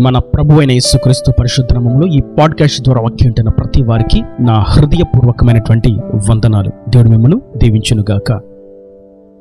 మన ప్రభువైన యేసుక్రీస్తు పరిశుద్ధ నామములో ఈ పాడ్కాస్ట్ ద్వారా వాక్యం వింటున్న ప్రతి వారికి నా హృదయపూర్వకమైనటువంటి వందనాలు. దేవుడు మిమ్మల్ని దీవించునుగాక.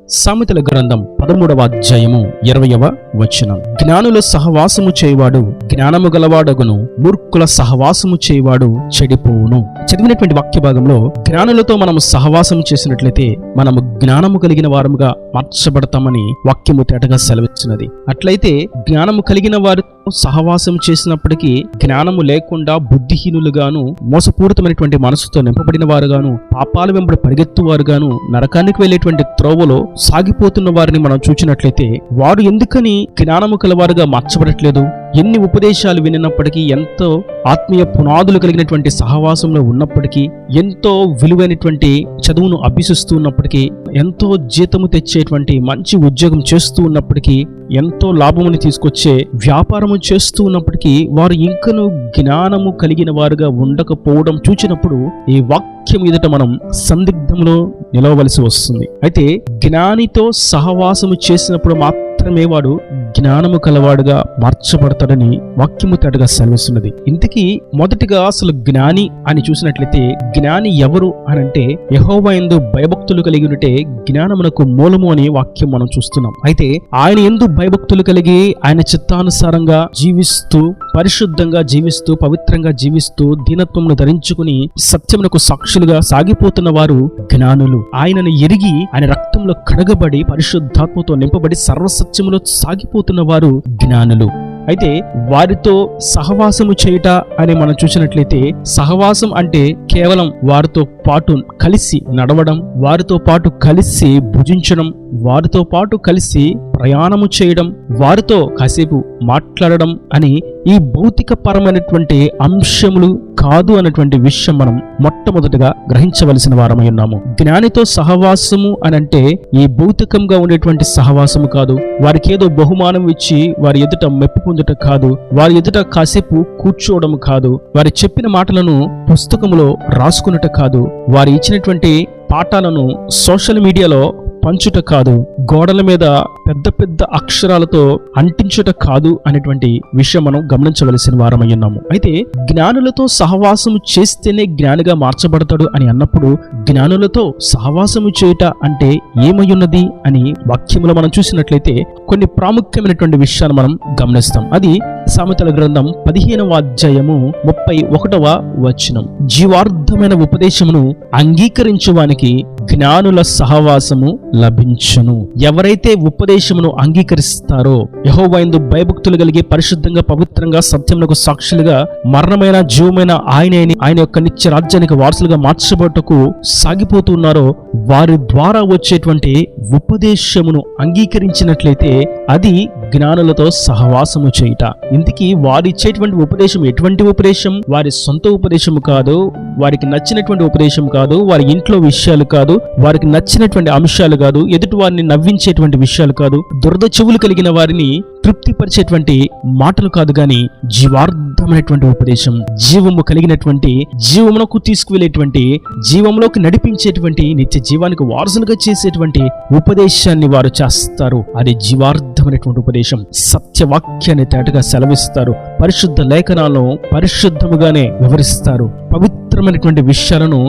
సామెతల గ్రంథం 13వ అధ్యాయము 20వ వచనం. జ్ఞానుల సహవాసము చేయవాడు జ్ఞానము గలవాడగును, మూర్ఖుల సహవాసము చేయవాడు చెడిపోవును. చదివినటువంటి వాక్య భాగంలో జ్ఞానులతో మనము సహవాసం చేసినట్లయితే మనము జ్ఞానము కలిగిన వారముగా మార్చబడతామని వాక్యము తేటగా సెలవిస్తున్నది. అట్లయితే జ్ఞానము కలిగిన వారితో సహవాసం చేసినప్పటికీ జ్ఞానము లేకుండా బుద్ధిహీనులుగాను, మోసపూరితమైనటువంటి మనసుతో నింపబడిన వారుగాను, పాపాల వెంబడి పరిగెత్తువారుగాను, నరకానికి వెళ్లేటువంటి త్రోవలో సాగిపోతున్న వారిని మనం చూచినట్లయితే వారు ఎందుకని జ్ఞానము కలవారుగా మార్చబడట్లేదు? ఎన్ని ఉపదేశాలు వినినప్పటికీ, ఎంతో ఆత్మీయ పునాదులు కలిగినటువంటి సహవాసంలో ఉన్నప్పటికీ, ఎంతో విలువైనటువంటి చదువును అభ్యసిస్తూ ఉన్నప్పటికీ, ఎంతో జీతము తెచ్చేటువంటి మంచి ఉద్యోగం చేస్తూ ఉన్నప్పటికీ, ఎంతో లాభముని తీసుకొచ్చే వ్యాపారము చేస్తూ ఉన్నప్పటికీ వారు ఇంకనూ జ్ఞానము కలిగిన వారుగా ఉండకపోవడం చూచినప్పుడు ఈ వాక్యం ఎదుట మనం సందిగ్ధంలో నిలవవలసి వస్తుంది. అయితే జ్ఞానితో సహవాసము చేసినప్పుడు మాత్రమే వాడు జ్ఞానము కలవాడుగా మార్చబడతాడని వాక్యము తేటగా సెలవిస్తున్నది. ఇంతకీ మొదటిగా అసలు జ్ఞాని అని చూసినట్లయితే జ్ఞాని ఎవరు అనంటే యెహోవా యందు భయభక్తులు కలిగి ఉంటే జ్ఞానమునకు మూలము అని వాక్యం మనం చూస్తున్నాం. అయితే ఆయన యందు భయభక్తులు కలిగి ఆయన చిత్తానుసారంగా జీవిస్తూ, పరిశుద్ధంగా జీవిస్తూ, పవిత్రంగా జీవిస్తూ, దీనత్వమును ధరించుకుని సత్యమునకు సాక్షులుగా సాగిపోతున్న వారు జ్ఞానులు. ఆయనను ఎరిగి ఆయన రక్తంలో కడగబడి పరిశుద్ధాత్మతో నింపబడి సర్వసత్యములో సాగిపోతున్న వారు జ్ఞానులు. అయితే వారితో సహవాసము చేయుట అని మనం చూసినట్లయితే, సహవాసం అంటే కేవలం వారితో పాటు కలిసి నడవడం, వారితో పాటు కలిసి భుజించడం, వారితో పాటు కలిసి ప్రయాణము చేయడం, వారితో కాసేపు మాట్లాడడం అని ఈ భౌతిక పరమైనటువంటి అంశములు కాదు అన్నటువంటి విషయం మనం మొట్టమొదటిగా గ్రహించవలసిన వారమై ఉన్నాము. జ్ఞానితో సహవాసము అనంటే ఈ భౌతికంగా ఉండేటువంటి సహవాసము కాదు. వారికి ఏదో బహుమానం ఇచ్చి వారి ఎదుట మెప్పు పొందుట కాదు, వారి ఎదుట కాసేపు కూర్చోవడం కాదు, వారి చెప్పిన మాటలను పుస్తకములో రాసుకున్నట కాదు, వారి ఇచ్చినటువంటి పాఠాలను సోషల్ మీడియాలో పంచుట కాదు, గోడల మీద పెద్ద పెద్ద అక్షరాలతో అంటించుట కాదు అనేటువంటి విషయం మనం గమనించవలసిన వారమై ఉన్నాము. అయితే జ్ఞానులతో సహవాసము చేస్తేనే జ్ఞానిగా మార్చబడతాడు అని అన్నప్పుడు జ్ఞానులతో సహవాసము చేయుట అంటే ఏమై ఉన్నది అని వాక్యములో మనం చూసినట్లయితే కొన్ని ప్రాముఖ్యమైనటువంటి విషయాలు మనం గమనిస్తాం. అది సామెతల గ్రంథం 15వ అధ్యాయము 31వ వచనం. జీవార్థమైన ఉపదేశమును అంగీకరించువానికి జ్ఞానుల సహవాసము లభించును. ఎవరైతే ఉపదేశమును అంగీకరిస్తారో, యెహోవా యందు భయభక్తులు కలిగి పరిశుద్ధంగా, పవిత్రంగా, సత్యమునకు సాక్షులుగా, మరణమైన జీవమైన ఆయన యొక్క నిత్య రాజ్యానికి వారసులుగా మార్చబడటకు సాగిపోతున్నారో, వారి ద్వారా వచ్చేటువంటి ఉపదేశమును అంగీకరించినట్లయితే అది జ్ఞానులతో సహవాసము చేయుట. ఇందుకీ వారు ఇచ్చేటువంటి ఉపదేశం ఎటువంటి ఉపదేశం? వారి సొంత ఉపదేశం కాదు, వారికి నచ్చినటువంటి ఉపదేశం కాదు, వారి ఇంట్లో విషయాలు కాదు, వారికి నచ్చినటువంటి అంశాలు కాదు, ఎదుటి వారిని నవ్వించేటువంటి విషయాలు కాదు, దురద చెవులు కలిగిన వారిని తృప్తిపరిచేటువంటి మాటలు కాదు, గాని జీవార్థమైనటువంటి ఉపదేశం, జీవము కలిగినటువంటి, జీవమునకు తీసుకువెళ్ళేటువంటి, జీవంలోకి నడిపించేటువంటి, నిత్య జీవానికి వారసులుగా చేసేటువంటి ఉపదేశాన్ని వారు చేస్తారు. అది జీవార్థమైనటువంటి ఉపదేశం. సత్యవాక్యాన్ని తేటగా సెలవిస్తారు. పరిశుద్ధ లేఖనాలను పరిశుద్ధముగానే వివరిస్తారు. పవిత్రమైనటువంటి విషయాలను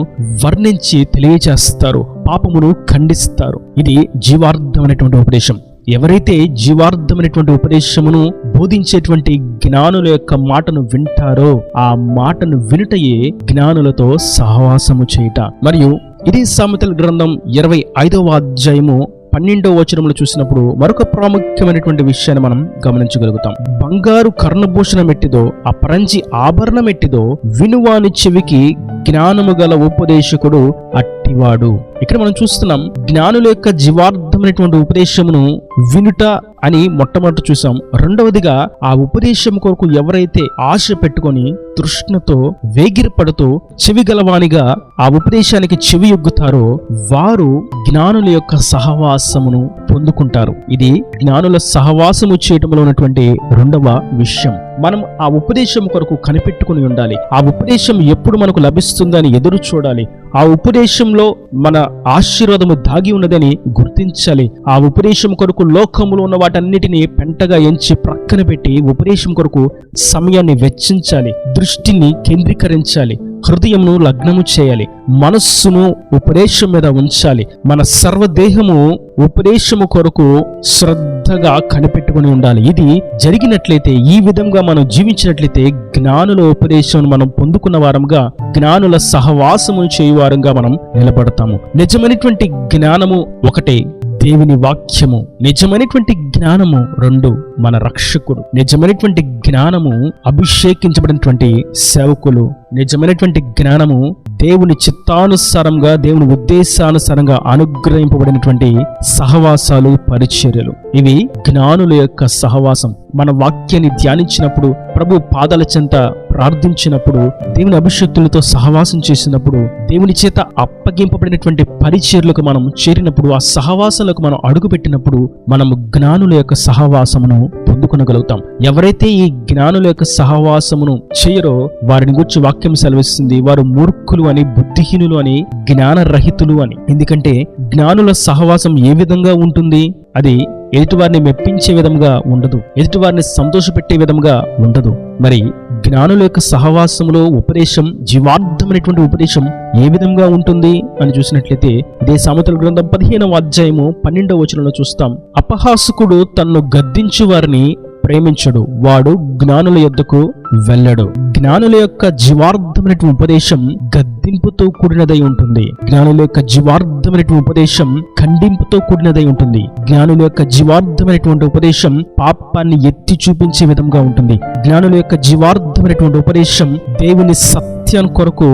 వర్ణించి తెలియజేస్తారు. పాపమును ఖండిస్తారు. ఇది జీవార్థమైనటువంటి ఉపదేశం. ఎవరైతే జీవార్థమైనటువంటి ఉపదేశమును బోధించేటువంటి జ్ఞానుల యొక్క మాటను వింటారో, ఆ మాటను వినుటయే జ్ఞానులతో సహవాసము చేయుట. మరియు ఇది సామెతల గ్రంథం 25వ అధ్యాయము 12వ వచనంలో చూసినప్పుడు మరొక ప్రాముఖ్యమైనటువంటి విషయాన్ని మనం గమనించగలుగుతాం. బంగారు కర్ణభూషణం ఎట్టిదో, అపరంజి ఆభరణం ఎట్టిదో, వినువాని చెవికి జ్ఞానము గల ఉపదేశకుడు అట్టివాడు. ఇక్కడ మనం చూస్తున్నాం, జ్ఞానుల యొక్క జీవార్థమైనటువంటి ఉపదేశమును వినుట అని మొట్టమొదటి చూసాం. రెండవదిగా ఆ ఉపదేశం కొరకు ఎవరైతే ఆశ పెట్టుకొని తృష్ణతో వేగిరపడుతూ చెవి గలవానిగా ఆ ఉపదేశానికి చెవి యొగ్గుతారో వారు జ్ఞానుల యొక్క సహవాసమును పొందుకుంటారు. ఇది జ్ఞానుల సహవాసము చేయటంలో ఉన్నటువంటి రెండవ విషయం. మనం ఆ ఉపదేశం కొరకు కనిపెట్టుకుని ఉండాలి. ఆ ఉపదేశం ఎప్పుడు మనకు లభిస్తుందని ఎదురు చూడాలి. ఆ ఉపదేశంలో మన ఆశీర్వాదము దాగి ఉన్నదని గుర్తించాలి. ఆ ఉపదేశం కొరకు లోకములో ఉన్న వాటన్నిటిని పెంటగా ఎంచి ప్రక్కన పెట్టి ఉపదేశం కొరకు సమయాన్ని వెచ్చించాలి. దృష్టిని కేంద్రీకరించాలి. హృదయమును లగ్నము చేయాలి. మనస్సును ఉపదేశం మీద ఉంచాలి. మన సర్వదేహము ఉపదేశము కొరకు శ్రద్ధగా కనిపెట్టుకుని ఉండాలి. ఇది జరిగినట్లయితే, ఈ విధంగా మనం జీవించినట్లయితే జ్ఞానుల ఉపదేశం మనం పొందుకున్న వారంగా, జ్ఞానుల సహవాసము చేయువారంగా మనం నిలబడతాము. నిజమైనటువంటి జ్ఞానము ఒకటే, దేవుని వాక్యము. నిజమైనటువంటి జ్ఞానము రెండు, మన రక్షకుడు. నిజమైనటువంటి జ్ఞానము అభిషేకించబడినటువంటి సేవకులు. నిజమైనటువంటి జ్ఞానము దేవుని చిత్తానుసారంగా, దేవుని ఉద్దేశానుసారంగా అనుగ్రహింపబడినటువంటి సహవాసాలు, పరిచర్యలు. ఇవి జ్ఞానుల యొక్క సహవాసం. మన వాక్యాన్ని ధ్యానించినప్పుడు, ప్రభు పాదాల చెంత ప్రార్థించినప్పుడు, దేవుని అభిషేక్తులతో సహవాసం చేసినప్పుడు, దేవుని చేత అప్పగింపబడినటువంటి పరిచర్యలకు మనం చేరినప్పుడు, ఆ సహవాసాలకు మనం అడుగుపెట్టినప్పుడు మనము జ్ఞానుల యొక్క సహవాసమును పొందుకొనగలుగుతాం. ఎవరైతే ఈ జ్ఞానుల యొక్క సహవాసమును చేయరో వారిని గురించి వాక్యం సెలవిస్తుంది, వారు మూర్ఖులు అని, బుద్ధిహీనులు అని, జ్ఞానరహితులు అని. ఎందుకంటే జ్ఞానుల సహవాసం ఏ విధంగా ఉంటుంది? అది ఎదుటివారిని మెప్పించే విధంగా ఉండదు, ఎదుటివారిని సంతోషపెట్టే విధంగా ఉండదు. మరి జ్ఞానుల యొక్క సహవాసములో ఉపదేశం, జీవార్థమైనటువంటి ఉపదేశం ఏ విధంగా ఉంటుంది అని చూసినట్లయితే, ఇదే సామెతల గ్రంథం 15వ అధ్యాయము 12వ వచనంలో చూస్తాం. అపహాసకుడు తన్ను గద్దించు వారిని ప్రేమించడు, వాడు జ్ఞానుల యొద్దకు వెళ్ళడు. జ్ఞానుల యొక్క జీవార్థమైనటువంటి ఉపదేశం గద్దింపుతో కూడినదై ఉంటుంది. జ్ఞానుల యొక్క జీవార్థమైనటువంటి ఉపదేశం ఖండింపుతో కూడినదై ఉంటుంది. జ్ఞానుల యొక్క జీవార్థమైనటువంటి ఉపదేశం పాపాన్ని ఎత్తి చూపించే విధంగా ఉంటుంది. జ్ఞానుల యొక్క జీవార్థమైనటువంటి ఉపదేశం దేవుని సత్యం కొరకు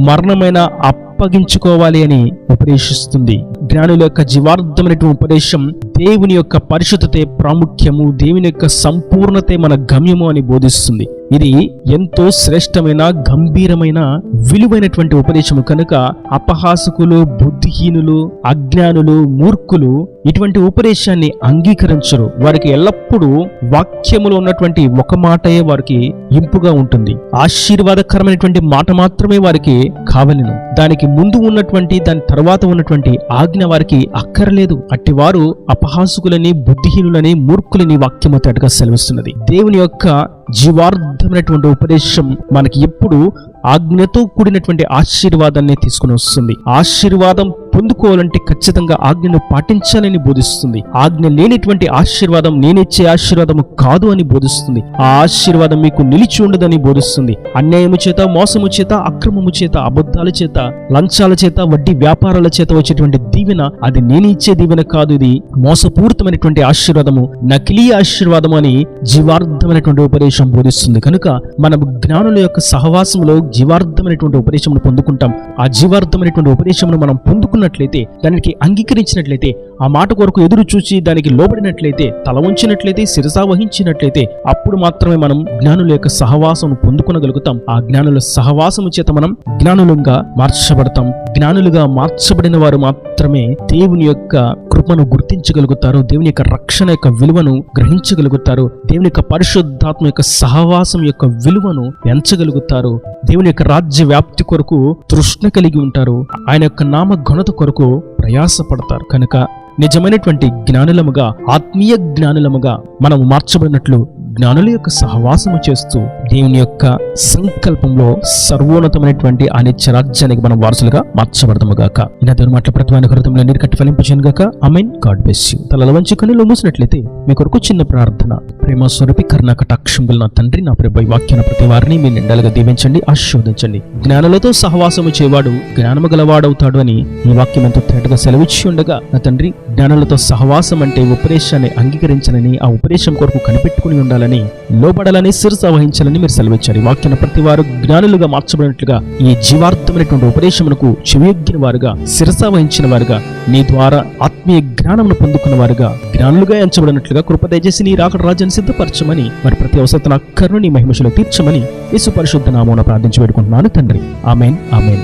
మరణమైన అప్పగించుకోవాలి అని ఉపదేశిస్తుంది. జ్ఞానుల యొక్క జీవార్థమైనటువంటి ఉపదేశం దేవుని యొక్క పరిశుద్ధతే ప్రాముఖ్యము, దేవుని యొక్క సంపూర్ణతే మన గమ్యము అని బోధిస్తుంది. ఇది ఎంతో శ్రేష్టమైన, గంభీరమైన, విలువైనటువంటి ఉపదేశము. కనుక అపహాసకులు, బుద్ధిహీనులు, అజ్ఞానులు, మూర్ఖులు ఇటువంటి ఉపదేశాన్ని అంగీకరించరు. వారికి ఎల్లప్పుడూ వాక్యములో ఉన్నటువంటి ఒక మాటయే వారికి ఇంపుగా ఉంటుంది. ఆశీర్వాదకరమైనటువంటి మాట మాత్రమే వారికి కావలెను. దానికి ముందు ఉన్నటువంటి, దాని తర్వాత ఉన్నటువంటి ఆజ్ఞ వారికి అక్కర్లేదు. అట్టివారు అపహాసకులని, బుద్ధిహీనులని, మూర్ఖులని వాక్యము తేటగా సెలవిస్తున్నది. దేవుని యొక్క జీవార్థమైనటువంటి ఉపదేశం మనకి ఎప్పుడు ఆజ్ఞతో కూడినటువంటి ఆశీర్వాదాన్ని తీసుకుని వస్తుంది. ఆశీర్వాదం పొందుకోవాలంటే ఖచ్చితంగా ఆజ్ఞను పాటించాలని బోధిస్తుంది. ఆజ్ఞ లేనిటువంటి ఆశీర్వాదం నేనిచ్చే ఆశీర్వాదము కాదు అని బోధిస్తుంది. ఆ ఆశీర్వాదం మీకు నిలిచి ఉండదని బోధిస్తుంది. అన్యాయము చేత, మోసము చేత, అక్రమము చేత, అబద్ధాల చేత, లంచాల చేత, వడ్డీ వ్యాపారాల చేత వచ్చేటువంటి దీవెన అది నేను ఇచ్చే దీవెన కాదు. ఇది మోసపూరితమైనటువంటి ఆశీర్వాదము, నకిలీ ఆశీర్వాదము అని జీవార్థమైనటువంటి ఉపదేశం బోధిస్తుంది. కనుక మనం జ్ఞానుల యొక్క సహవాసంలో జీవార్థమైనటువంటి ఉపదేశమును పొందుకుంటాం. ఆ జీవార్థమైనటువంటి ఉపదేశమును మనం పొందుకున్నట్లయితే, దానికి అంగీకరించినట్లయితే, ఆ మాట కొరకు ఎదురు చూసి దానికి లోబడినట్లయితే, తల ఉంచినట్లయితే, శిరసా వహించినట్లయితే, అప్పుడు మాత్రమే మనం జ్ఞానుల యొక్క సహవాసం పొందుకొనగలుగుతాం. ఆ జ్ఞానుల సహవాసము చేత మనం జ్ఞానులుగా మార్చబడతాం. జ్ఞానులుగా మార్చబడిన వారు మాత్రమే దేవుని యొక్క కృపను గుర్తించగలుగుతారు, దేవుని యొక్క రక్షణ యొక్క విలువను గ్రహించగలుగుతారు, దేవుని యొక్క పరిశుద్ధాత్మ యొక్క సహవాసం యొక్క విలువను ఎంచగలుగుతారు, దేవుని యొక్క రాజ్య వ్యాప్తి కొరకు తృష్ణ కలిగి ఉంటారు, ఆయన యొక్క నామ ఘనత కొరకు ప్రయాసపడతారు. కనుక నిజమైనటువంటి జ్ఞానులముగా, ఆత్మీయ జ్ఞానులముగా మనం మార్చబడినట్లు జ్ఞానుల యొక్క సహవాసము చేస్తూ దేవుని యొక్క సంకల్పంలో సర్వోన్నతమైనటువంటి ఆ నిత్య రాజ్యానికి మనం వారసులుగా మార్చబడతాము గాక. ఇలా దేవుని మాటల ప్రతివాని హృదయంలో నీరు కట్టి ఫలింపచేయను గాక. ఆమేన్. God bless you. తలల వంచి కన్నులు మూసినట్లయితే మీ కొరకు చిన్న ప్రార్థన. ప్రేమ స్వరూపి కరుణ కటాక్షంబుల నా తండ్రి, నా ప్రభు వాక్యాన ప్రతి వారిని మీ నిండలుగా దీవించండి, ఆశీర్వదించండి. జ్ఞానులతో సహవాసము చేయవాడు జ్ఞానము గలవాడవుతాడు అని ఈ వాక్యం ఎంతో తేటగా సెలవిచ్చి ఉండగా, నా తండ్రి, జ్ఞానులతో సహవాసం అంటే ఉపదేశాన్ని అంగీకరించాలని, ఆ ఉపదేశం కొరకు కనిపెట్టుకుని ఉండాలని, లోబడాలని, శిరస వహించాలని మీరు సెలవిచ్చారు. ఈ వాక్యాన్ని ప్రతి వారు జ్ఞానులుగా మార్చబడినట్లుగా, ఈ జీవార్థమైనటువంటి ఉపదేశమునకు చెవియొగ్గిన వారుగా, శిరస వహించిన వారుగా, నీ ద్వారా ఆత్మీయ జ్ఞానమును పొందుకున్న వారుగా, జ్ఞానులుగా ఎంచబడినట్లుగా కృప దయచేసి నీ రాకడ రాజ్యాన్ని సిద్ధపరచమని, మరి ప్రతి అవసరతను అక్కర్ను నీ మహిమలో తీర్చమని యేసు పరిశుద్ధ నామమున ప్రార్థించి వేడుకుంటున్నాను తండ్రి. ఆమేన్. ఆమేన్.